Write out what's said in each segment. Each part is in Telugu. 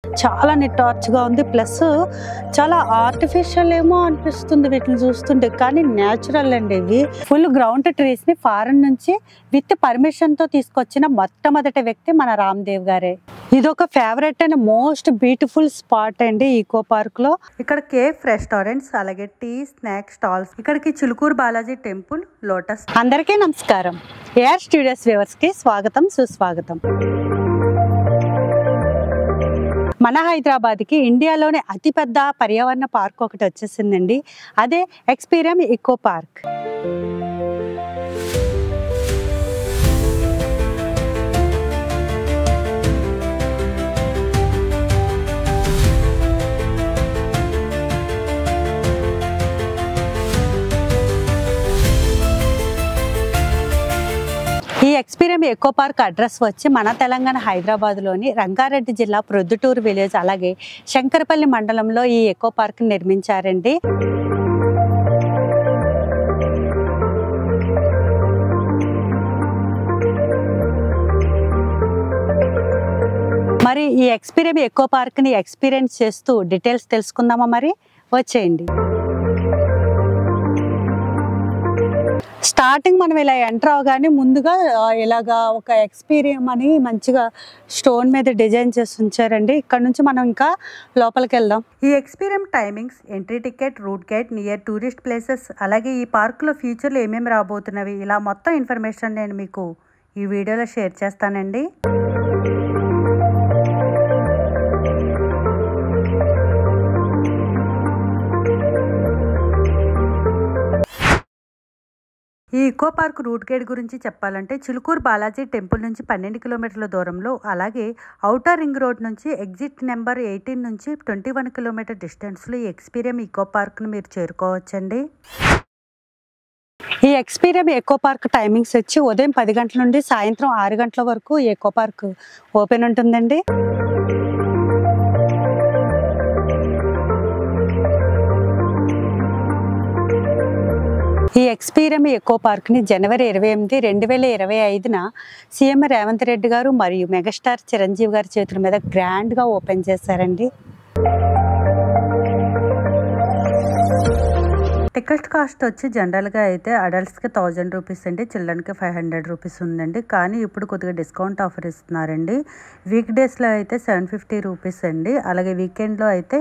చాలా నిటార్చ్‌గా ఉంది. ప్లస్ చాలా ఆర్టిఫిషియల్ ఏమో అనిపిస్తుంది వీటిని చూస్తుంటే. కానీ నేచురల్ అండి ఇవి. ఫుల్ గ్రౌండ్ ట్రీస్‌ని ఫారెన్ నుంచి విత్ పర్మిషన్‌తో తీసుకొచ్చిన మొట్టమొదటి వ్యక్తి మన రామ్‌దేవ్ గారే. ఇదొక favourite and most beautiful spot అండి ఈకో పార్క్‌లో. ఇక్కడ కేఫ్ రెస్టారెంట్స్, అలాగే టీ, స్నాక్ స్టాల్స్. ఇక్కడికి చిలుకూరు బాలాజీ టెంపుల్, లోటస్. అందరికీ నమస్కారం. ఏఆర్ స్టూడియోస్ వ్యూవర్స్‌కి స్వాగతం, సుస్వాగతం. మన హైదరాబాద్కి ఇండియాలోనే అతిపెద్ద పర్యావరణ పార్క్ ఒకటి వచ్చేసిందండి. అదే ఎక్స్పీరియం ఈకో పార్క్. ఈ ఎక్స్పీరియం ఎకో పార్క్ అడ్రస్ వచ్చి మన తెలంగాణ హైదరాబాద్లోని రంగారెడ్డి జిల్లా ప్రొద్దుటూరు విలేజ్, అలాగే శంకరపల్లి మండలంలో ఈ ఎకో పార్క్ నిర్మించారండి. మరి ఈ ఎక్స్పీరియం ఎకో పార్క్ని ఎక్స్పీరియన్స్ చేస్తూ డీటెయిల్స్ తెలుసుకుందామా? మరి వచ్చేయండి. స్టార్టింగ్ మనం ఇలా ఎంటర్ అవగానే ముందుగా ఇలాగా ఒక ఎక్స్పీరియం అని మంచిగా స్టోన్ మీద డిజైన్ చేసి ఉంచారండి. ఇక్కడ నుంచి మనం ఇంకా లోపలికి వెళ్దాం. ఈ Experium timings, entry ticket, route guide, near tourist places, అలాగే ఈ పార్కులో ఫ్యూచర్లో ఏమేమి రాబోతున్నవి, ఇలా మొత్తం ఇన్ఫర్మేషన్ నేను మీకు ఈ వీడియోలో షేర్ చేస్తానండి. ఈ ఈకో పార్క్ రూట్ గైడ్ గురించి చెప్పాలంటే చిలుకూరు బాలాజీ టెంపుల్ నుంచి 12 కిలోమీటర్ల దూరంలో, అలాగే ఔటర్ రింగ్ రోడ్ నుంచి ఎగ్జిట్ నెంబర్ 18 నుంచి 21 కిలోమీటర్ డిస్టెన్స్లో ఈ ఎక్స్పీరియం ఈకో పార్క్ను మీరు చేరుకోవచ్చండి. ఈ ఎక్స్పీరియం ఎకో పార్క్ టైమింగ్స్ వచ్చి ఉదయం 10 గంటల నుండి సాయంత్రం 6 గంటల వరకు ఎకో పార్క్ ఓపెన్ ఉంటుందండి. ఈ ఎక్స్పీరియం ఎకో పార్క్ని జనవరి 28, 2025న సీఎం రేవంత్ రెడ్డి గారు మరియు మెగాస్టార్ చిరంజీవి గారి చేతుల మీద గ్రాండ్గా ఓపెన్ చేశారండి. టికెట్ కాస్ట్ వచ్చి జనరల్గా అయితే అడల్ట్స్కి 1000 రూపీస్ అండి, చిల్డ్రన్కి 500 రూపీస్ ఉందండి. కానీ ఇప్పుడు కొద్దిగా డిస్కౌంట్ ఆఫర్ ఇస్తున్నారండి. వీక్ డేస్లో అయితే 750 రూపీస్ అండి, అలాగే వీకెండ్లో అయితే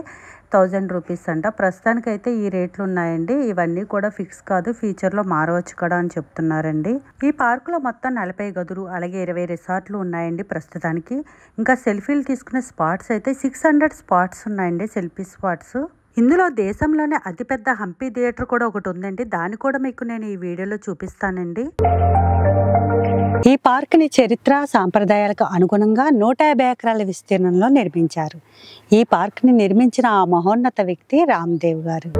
1000 రూపీస్ అంట. ప్రస్తుతానికి అయితే ఈ రేట్లు ఉన్నాయండి. ఇవన్నీ కూడా ఫిక్స్ కాదు, ఫ్యూచర్లో మారవచ్చు కూడా అని చెప్తున్నారండి. ఈ పార్కులో మొత్తం 40 గదులు, అలాగే 20 రిసార్ట్లు ఉన్నాయండి ప్రస్తుతానికి. ఇంకా సెల్ఫీలు తీసుకునే స్పాట్స్ అయితే 600 స్పాట్స్ ఉన్నాయండి, సెల్ఫీ స్పాట్స్. ఇందులో దేశంలోనే అతిపెద్ద హంపీ థియేటర్ కూడా ఒకటి ఉందండి. దాన్ని కూడా మీకు నేను ఈ వీడియోలో చూపిస్తానండి. ఈ పార్క్ని చరిత్ర, సాంప్రదాయాలకు అనుగుణంగా 150 ఎకరాల విస్తీర్ణంలో నిర్మించారు. ఈ పార్క్ని నిర్మించిన ఆ మహోన్నత వ్యక్తి రామ్‌దేవ్ గారు.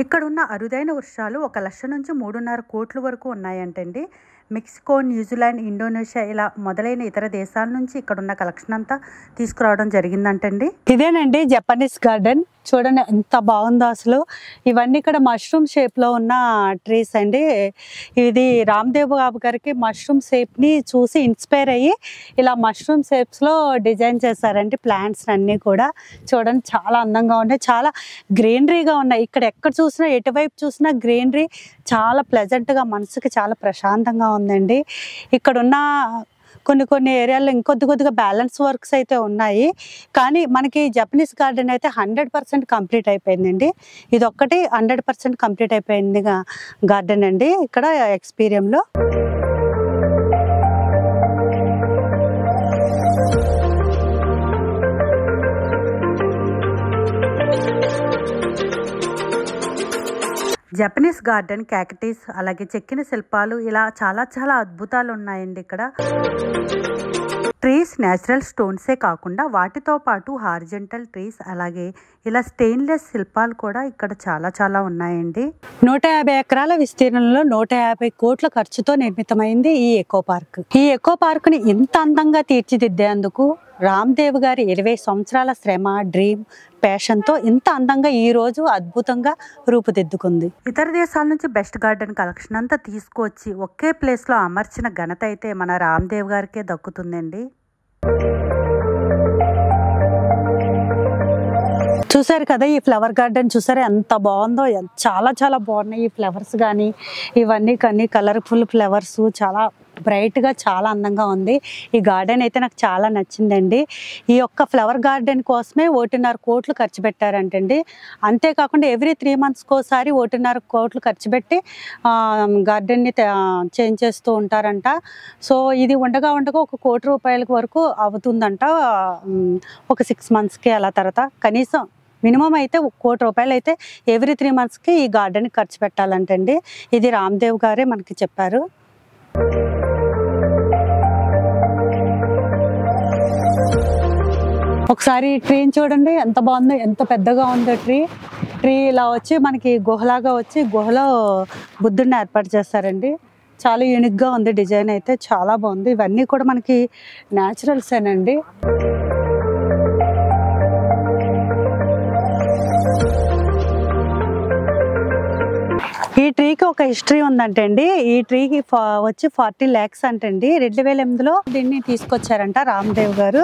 ఇక్కడ ఉన్న అరుదైన వృక్షాలు 1 లక్ష నుంచి 3.5 కోట్ల వరకు ఉన్నాయంటండి. మెక్సికో, న్యూజిలాండ్, ఇండోనేషియా ఇలా మొదలైన ఇతర దేశాల నుంచి ఇక్కడ ఉన్న కలెక్షన్ అంతా తీసుకురావడం జరిగిందంటండి. ఇదేనండి జపనీస్ గార్డెన్. చూడండి ఎంత బాగుందో అసలు. ఇవన్నీ ఇక్కడ మష్రూమ్ షేప్లో ఉన్న ట్రీస్ అండి. ఇది రామ్‌దేవ్ బాబు గారికి మష్రూమ్ షేప్ని చూసి ఇన్స్పైర్ అయ్యి ఇలా మష్రూమ్ షేప్స్లో డిజైన్ చేశారండి ప్లాంట్స్ అన్నీ కూడా. చూడండి చాలా అందంగా ఉన్నాయి, చాలా గ్రీనరీగా ఉన్నాయి. ఇక్కడ ఎక్కడ చూసినా, ఎటువైపు చూసినా గ్రీనరీ, చాలా ప్లెజెంట్గా, మనసుకి చాలా ప్రశాంతంగా ఉందండి. ఇక్కడున్న కొన్ని ఏరియాల్లో ఇంకొద్దిగా బ్యాలెన్స్ వర్క్స్ అయితే ఉన్నాయి. కానీ మనకి జపనీస్ గార్డెన్ అయితే 100% కంప్లీట్ అయిపోయిందండి. ఇది ఒక్కటి 100% కంప్లీట్ అయిపోయింది గార్డెన్ అండి ఇక్కడ ఎక్స్పీరియంలో. జపనీస్ గార్డెన్, క్యాక్టీస్, అలాగే చెక్కిన శిల్పాలు, ఇలా చాలా అద్భుతాలు ఉన్నాయండి ఇక్కడ. ట్రీస్ న్యాచురల్ స్టోన్సే కాకుండా వాటితో పాటు హారిజెంటల్ ట్రీస్, అలాగే ఇలా స్టెయిన్లెస్ శిల్పాలు కూడా ఇక్కడ చాలా ఉన్నాయండి. 150 ఎకరాల విస్తీర్ణంలో 150 కోట్ల ఖర్చుతో నిర్మితమైంది ఈ ఎకో పార్క్. ఈ ఎకో పార్క్ ని ఇంత అందంగా తీర్చిదిద్దేందుకు రామ్‌దేవ్ గారి 20 సంవత్సరాల శ్రమ, డ్రీమ్, ప్యాషన్ తో ఇంత అందంగా ఈ రోజు అద్భుతంగా రూపుదిద్దుకుంది. ఇతర దేశాల నుంచి బెస్ట్ గార్డెన్ కలెక్షన్ అంతా తీసుకొచ్చి ఒకే ప్లేస్ లో అమర్చిన ఘనత అయితే మన రామ్‌దేవ్ గారికే దక్కుతుందండి. చూసారు కదా ఈ ఫ్లవర్ గార్డెన్ చూసారా ఎంత బాగుందో, చాలా చాలా బాగున్నాయి ఈ ఫ్లవర్స్ కానీ ఇవన్నీ కానీ కలర్ఫుల్ ఫ్లవర్స్ చాలా బ్రైట్గా చాలా అందంగా ఉంది. ఈ గార్డెన్ అయితే నాకు చాలా నచ్చిందండి. ఈ యొక్క ఫ్లవర్ గార్డెన్ కోసమే 1.5 కోట్లు ఖర్చు పెట్టారంటండి. అంతేకాకుండా ఎవ్రీ 3 మంత్స్కి ఒకసారి 1.5 కోట్లు ఖర్చు పెట్టి గార్డెన్ని చేంజ్ చేస్తూ ఉంటారంట. సో ఇది ఉండగా ఉండగా 1 కోటి రూపాయల వరకు అవుతుందంట ఒక 6 మంత్స్కి. అలా తర్వాత కనీసం మినిమం అయితే 1 కోటి రూపాయలు అయితే ఎవ్రీ 3 మంత్స్కి ఈ గార్డెన్కి ఖర్చు పెట్టాలంటండి. ఇది రామ్దేవ్ గారే మనకి చెప్పారు. ఒకసారి ట్రీని చూడండి ఎంత బాగుందో, ఎంత పెద్దగా ఉందో ట్రీ ఇలా వచ్చి మనకి గుహలాగా వచ్చి గుహలో బుద్ధుడిని ఏర్పాటు చేస్తారండి. చాలా యూనిక్గా ఉంది, డిజైన్ అయితే చాలా బాగుంది. ఇవన్నీ కూడా మనకి న్యాచురల్సేనండి. ఈ ట్రీకి ఒక హిస్టరీ ఉందంటే అండి. ఈ ట్రీకి వచ్చి 40 lakhs అంటండి. 2008లో దీన్ని తీసుకొచ్చారంట రామ్దేవ్ గారు.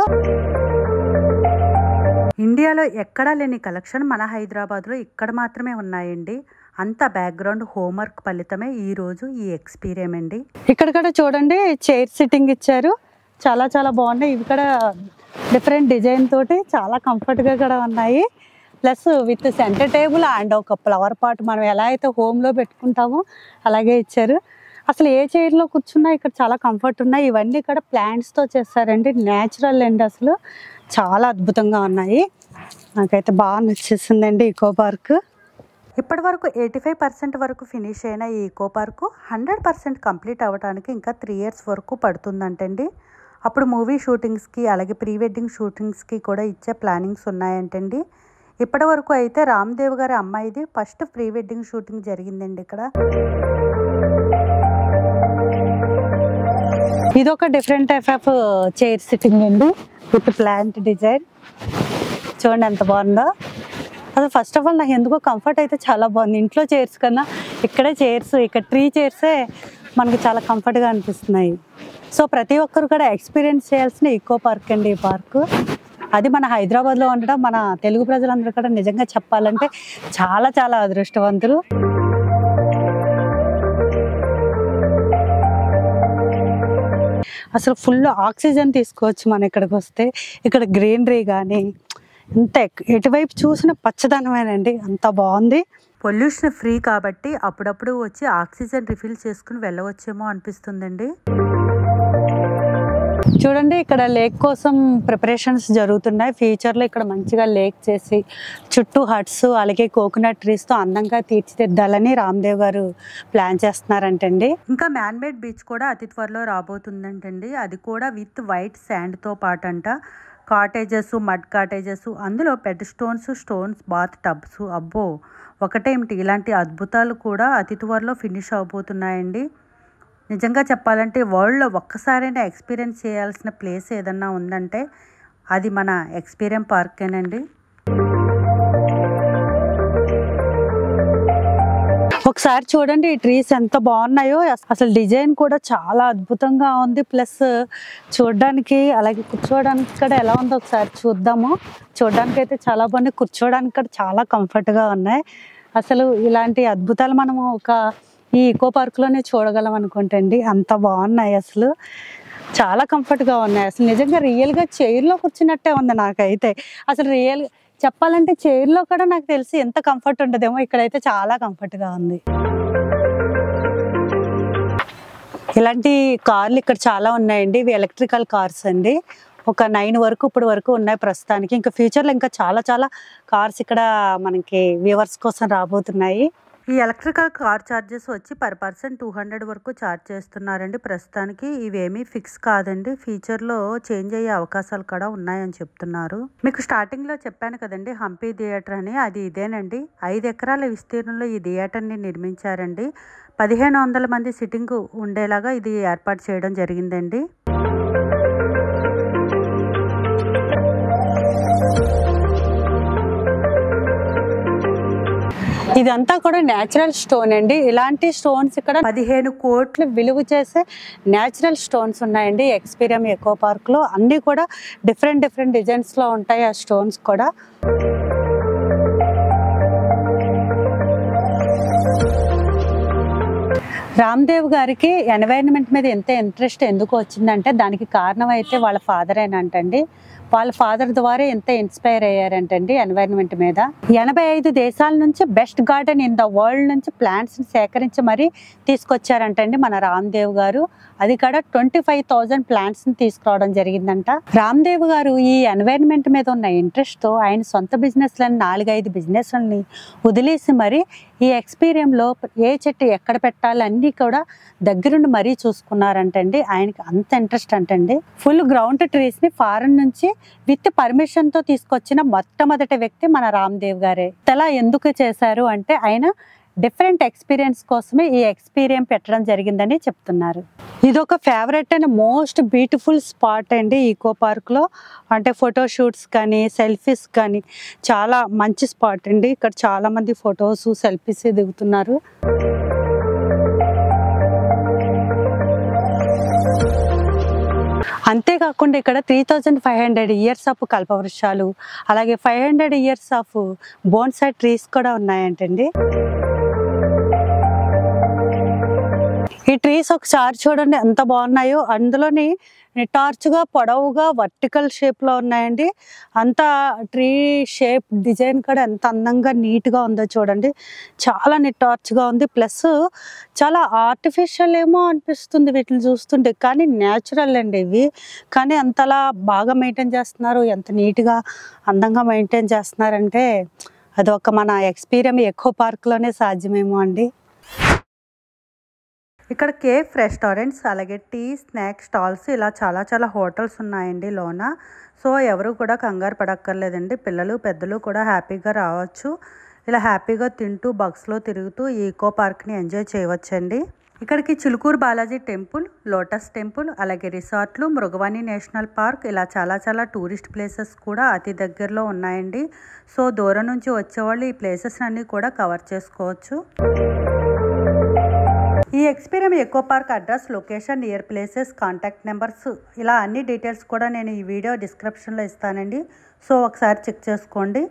ఇండియాలో ఎక్కడా లేని కలెక్షన్ మన హైదరాబాద్లో ఇక్కడ మాత్రమే ఉన్నాయండి. అంత బ్యాక్గ్రౌండ్ హోంవర్క్ ఫలితమే ఈరోజు ఈ ఎక్స్పీరియన్స్ అండి. ఇక్కడ చూడండి చైర్ సిట్టింగ్ ఇచ్చారు, చాలా చాలా బాగున్నాయి. ఇవి కూడా డిఫరెంట్ డిజైన్ తోటి చాలా కంఫర్ట్గా కూడా ఉన్నాయి. Plus with centre table and ఒక ఫ్లవర్ పాట్ మనం ఎలా అయితే హోమ్లో పెట్టుకుంటామో అలాగే ఇచ్చారు. అసలు ఏ చైర్లో కూర్చున్నా ఇక్కడ చాలా కంఫర్ట్ ఉన్నాయి. ఇవన్నీ కూడా ప్లాంట్స్తో చేస్తారండి, న్యాచురల్ అండి. అసలు చాలా అద్భుతంగా ఉన్నాయి. నాకైతే బాగా నచ్చేసిందండి ఈకో పార్క్. ఇప్పటి వరకు 85% వరకు ఫినిష్ అయిన ఈ ఈకో పార్కు 100% కంప్లీట్ అవ్వడానికి ఇంకా 3 years వరకు పడుతుందంటండి. అప్పుడు మూవీ షూటింగ్స్కి అలాగే ప్రీ వెడ్డింగ్ షూటింగ్స్కి కూడా ఇచ్చే ప్లానింగ్స్ ఉన్నాయంటండి. ఇప్పటి వరకు అయితే రామ్దేవ్ గారి అమ్మాయిది ఫస్ట్ ప్రీ వెడ్డింగ్ షూటింగ్ జరిగిందండి ఇక్కడ. ఇదొక different type of chair sitting అండి విత్ ప్లాంట్ డిజైన్. చూడండి ఎంత బాగుందో. అసలు ఫస్ట్ ఆఫ్ ఆల్ నాకు ఎందుకో కంఫర్ట్ అయితే చాలా బాగుంది. ఇంట్లో చైర్స్ కన్నా ఇక్కడే చైర్స్, ఇక్కడ ట్రీ చైర్సే మనకు చాలా కంఫర్ట్గా అనిపిస్తున్నాయి. సో ప్రతి ఒక్కరు కూడా ఎక్స్పీరియన్స్ చేయాల్సిన ఈకో పార్క్ అండి ఈ పార్కు. అది మన హైదరాబాద్లో ఉండడం మన తెలుగు ప్రజలందరూ కూడా నిజంగా చెప్పాలంటే చాలా చాలా అదృష్టవంతులు. అసలు ఫుల్ ఆక్సిజన్ తీసుకోవచ్చు మనం ఇక్కడికి వస్తే. ఇక్కడ గ్రీనరీ కానీ ఎంత ఎటువైపు చూసిన పచ్చదనమేనండి, అంత బాగుంది. పొల్యూషన్ ఫ్రీ కాబట్టి అప్పుడప్పుడు వచ్చి ఆక్సిజన్ రిఫిల్ చేసుకుని వెళ్ళవచ్చేమో అనిపిస్తుందండి. చూడండి ఇక్కడ లేక్ కోసం ప్రిపరేషన్స్ జరుగుతున్నాయి. ఫ్యూచర్లో ఇక్కడ మంచిగా లేక్ చేసి చుట్టూ హట్స్ అలాగే కోకోనట్ ట్రీస్తో అందంగా తీర్చిదిద్దాలని రామ్దేవ్ గారు ప్లాన్ చేస్తున్నారంటండి. ఇంకా మ్యాన్మేడ్ బీచ్ కూడా అతి త్వరలో రాబోతుందంటండి. అది కూడా విత్ వైట్ శాండ్తో పాటు అంట. కాటేజెస్, మడ్ కాటేజెస్, అందులో బెడ్ స్టోన్స్, బాత్ టబ్స్. అబ్బో ఒకటేమిటి, ఇలాంటి అద్భుతాలు కూడా అతి త్వరలో ఫినిష్ అవబోతున్నాయండి. నిజంగా చెప్పాలంటే వరల్డ్లో ఒక్కసారైనా ఎక్స్పీరియన్స్ చేయాల్సిన ప్లేస్ ఏదన్నా ఉందంటే అది మన ఎక్స్పీరియన్స్ పార్కేనండి. ఒకసారి చూడండి ఈ ట్రీస్ ఎంత బాగున్నాయో. అసలు డిజైన్ కూడా చాలా అద్భుతంగా ఉంది. ప్లస్ చూడడానికి అలాగే కూర్చోవడానికి కూడా ఎలా ఉందో ఒకసారి చూద్దాము. చూడడానికి అయితే చాలా బాగున్నాయి, కూర్చోవడానికి కూడా చాలా కంఫర్ట్గా ఉన్నాయి. అసలు ఇలాంటి అద్భుతాలు మనము ఈ ఈకో పార్క్లోనే చూడగలం అనుకుంటండి. అంత బాగున్నాయి, అసలు చాలా కంఫర్ట్గా ఉన్నాయి. అసలు నిజంగా రియల్గా చైర్లో కూర్చున్నట్టే ఉంది నాకైతే. అసలు చెప్పాలంటే చైర్లో కూడా నాకు తెలిసి ఎంత కంఫర్ట్ ఉండదేమో, ఇక్కడైతే చాలా కంఫర్ట్గా ఉంది. ఇలాంటి కార్లు ఇక్కడ చాలా ఉన్నాయండి. ఇవి ఎలక్ట్రికల్ కార్స్ అండి. ఒక 9 వరకు ఇప్పుడు వరకు ఉన్నాయి ప్రస్తుతానికి. ఇంకా ఫ్యూచర్లో ఇంకా చాలా చాలా కార్స్ ఇక్కడ మనకి వ్యూవర్స్ కోసం రాబోతున్నాయి. ఈ ఎలక్ట్రికల్ కార్ ఛార్జెస్ వచ్చి పర్ పర్సన్ 200 వరకు ఛార్జ్ చేస్తున్నారండి ప్రస్తుతానికి. ఇవేమీ ఫిక్స్ కాదండి, ఫ్యూచర్లో చేంజ్ అయ్యే అవకాశాలు కూడా ఉన్నాయని చెప్తున్నారు. మీకు స్టార్టింగ్లో చెప్పాను కదండి హంపీ థియేటర్ అని, అది ఇదేనండి. 5 ఎకరాల విస్తీర్ణంలో ఈ థియేటర్ని నిర్మించారండి. 1500 మంది సిట్టింగ్ ఉండేలాగా ఇది ఏర్పాటు చేయడం జరిగిందండి. ఇదంతా కూడా న్యాచురల్ స్టోన్ అండి. ఇలాంటి స్టోన్స్ ఇక్కడ 15 కోట్లు విలువ చేసే న్యాచురల్ స్టోన్స్ ఉన్నాయండి ఎక్స్పీరియన్స్ ఎకో పార్క్ లో. అన్ని కూడా డిఫరెంట్ డిజైన్స్ లో ఉంటాయి ఆ స్టోన్స్ కూడా. రామ్దేవ్ గారికి ఎన్వైరన్మెంట్ మీద ఎంత ఇంట్రెస్ట్ ఎందుకు వచ్చిందంటే దానికి కారణం అయితే వాళ్ళ ఫాదర్ అంటండి. వాళ్ళ ఫాదర్ ద్వారా ఎంత ఇన్స్పైర్ అయ్యారంటండి ఎన్వైరన్మెంట్ మీద. 85 దేశాల నుంచి best garden in the world నుంచి ప్లాంట్స్ని సేకరించి మరీ తీసుకొచ్చారంటండి మన రామ్దేవ్ గారు. అది కూడా 25,000 ప్లాంట్స్ని తీసుకురావడం జరిగిందంట. రామ్దేవ్ గారు ఈ ఎన్వైరన్మెంట్ మీద ఉన్న ఇంట్రెస్ట్తో ఆయన సొంత బిజినెస్లని 4-5 బిజినెస్లని వదిలేసి మరి ఈ ఎక్స్పీరియంలో ఏ చెట్టు ఎక్కడ పెట్టాలి అన్నీ కూడా దగ్గరుండి మరీ చూసుకున్నారంటండి. ఆయనకి అంత ఇంట్రెస్ట్ అంటండి. ఫుల్ గ్రౌండ్ ట్రీస్ని ఫారెన్ నుంచి విత్ పర్మిషన్తో తీసుకొచ్చిన మొట్టమొదటి వ్యక్తి మన రామ్దేవ్ గారే. అలా ఎందుకు చేశారు అంటే ఆయన డిఫరెంట్ ఎక్స్పీరియన్స్ కోసమే ఈ ఎక్స్పీరియన్స్ పెట్టడం జరిగిందని చెప్తున్నారు. ఇది ఒక favourite and most beautiful spot అండి ఈకో పార్క్లో. అంటే ఫోటోషూట్స్ కానీ సెల్ఫీస్ కానీ చాలా మంచి స్పాట్ అండి. ఇక్కడ చాలామంది ఫొటోస్ సెల్ఫీస్ దిగుతున్నారు. అంతేకాకుండా ఇక్కడ 3500 ఇయర్స్ ఆఫ్ కల్పవృక్షాలు, అలాగే 500 ఇయర్స్ ఆఫ్ బోన్సాయ్ ట్రీస్ కూడా ఉన్నాయంటండి. ఈ ట్రీస్ ఒకసారి చూడండి ఎంత బాగున్నాయో. అందులోని నిటార్చుగా పొడవుగా వర్టికల్ షేప్లో ఉన్నాయండి. అంత ట్రీ షేప్ డిజైన్ కూడా ఎంత అందంగా నీట్గా ఉందో చూడండి. చాలా నిటార్చుగా ఉంది. ప్లస్ చాలా ఆర్టిఫిషియల్ ఏమో అనిపిస్తుంది వీటిని చూస్తుంటే, కానీ న్యాచురల్ అండి ఇవి. కానీ అంతలా బాగా మెయింటైన్ చేస్తున్నారు. ఎంత నీట్గా అందంగా మెయింటైన్ చేస్తున్నారంటే అది ఒక మన ఎక్స్పీరియన్స్ ఎకో పార్క్లోనే సాధ్యమేమో అండి. ఇక్కడ కేఫ్ రెస్టారెంట్స్, అలాగే టీ స్నాక్ స్టాల్స్, ఇలా చాలా హోటల్స్ ఉన్నాయండి లోన. సో ఎవరు కూడా కంగారు పడక్కర్లేదండి. పిల్లలు పెద్దలు కూడా హ్యాపీగా రావచ్చు. ఇలా హ్యాపీగా తింటూ బగ్స్లో తిరుగుతూ ఈ ఈకో పార్క్ని ఎంజాయ్ చేయవచ్చండి. ఇక్కడికి Chilkur Balaji temple, lotus temple, అలాగే రిసార్ట్లు, మృగవాణి నేషనల్ పార్క్, ఇలా చాలా టూరిస్ట్ ప్లేసెస్ కూడా అతి దగ్గరలో ఉన్నాయండి. సో దూరం నుంచి వచ్చేవాళ్ళు ఈ ప్లేసెస్ అన్నీ కూడా కవర్ చేసుకోవచ్చు. ఈ experience echo park address, location, near places, contact numbers, ఇలా అన్ని డీటెయిల్స్ కూడా నేను ఈ వీడియో డిస్క్రిప్షన్లో ఇస్తానండి. సో ఒకసారి చెక్ చేసుకోండి.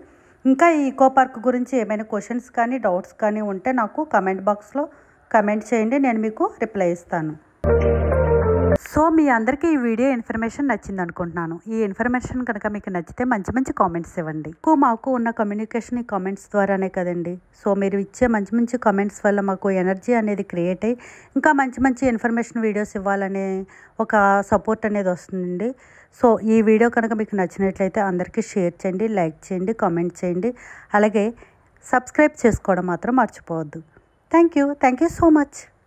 ఇంకా ఈ ఈకో పార్క్ గురించి ఏమైనా క్వశ్చన్స్ కానీ డౌట్స్ కానీ ఉంటే నాకు కమెంట్ బాక్స్లో కమెంట్ చేయండి. నేను మీకు రిప్లై ఇస్తాను. సో మీ అందరికీ ఈ వీడియో ఇన్ఫర్మేషన్ నచ్చింది అనుకుంటున్నాను. ఈ ఇన్ఫర్మేషన్ కనుక మీకు నచ్చితే మంచి కామెంట్స్ ఇవ్వండి. మాకు ఉన్న కమ్యూనికేషన్ ఈ కామెంట్స్ ద్వారానే కదండి. సో మీరు ఇచ్చే మంచి కామెంట్స్ వల్ల మాకు ఎనర్జీ అనేది క్రియేట్ అయ్యి ఇంకా మంచి ఇన్ఫర్మేషన్ వీడియోస్ ఇవ్వాలనే ఒక సపోర్ట్ అనేది వస్తుందండి. సో ఈ వీడియో కనుక మీకు నచ్చినట్లయితే అందరికీ షేర్ చేయండి, లైక్ చేయండి, కామెంట్ చేయండి, అలాగే సబ్స్క్రైబ్ చేసుకోవడం మాత్రం మర్చిపోవద్దు. Thank you so much.